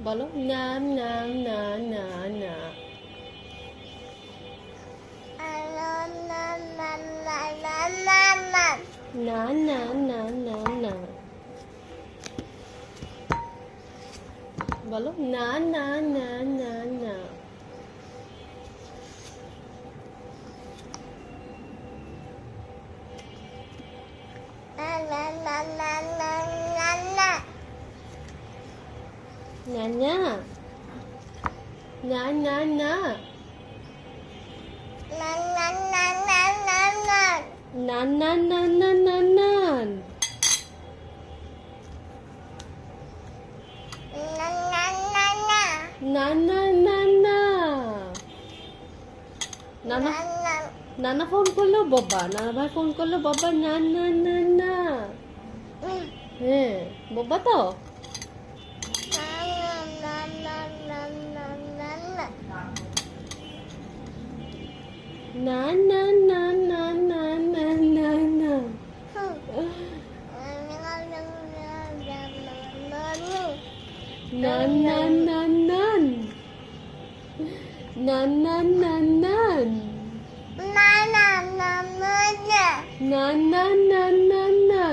বলো না না না না না। না না না না না। বলো না না না না না। না না না না না। Na na na na na na. Na na na na. নানা নানা ফোন করলো বাবা, নানা ভাই ফোন করলো বাবা, না না না না। হ্যাঁ বাবা তো। না না না না না না না না। Na na na na. Na na na na. Na na na na na.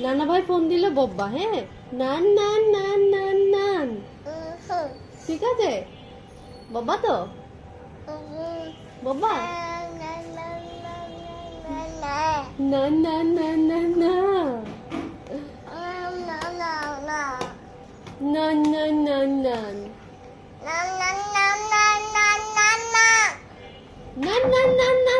নানা ভাই ফোন দিল বব্বা, হ্যাঁ না না না না না। ঠিক আছে বাবা তো বাবা। না না না না না। না না না না। না না না না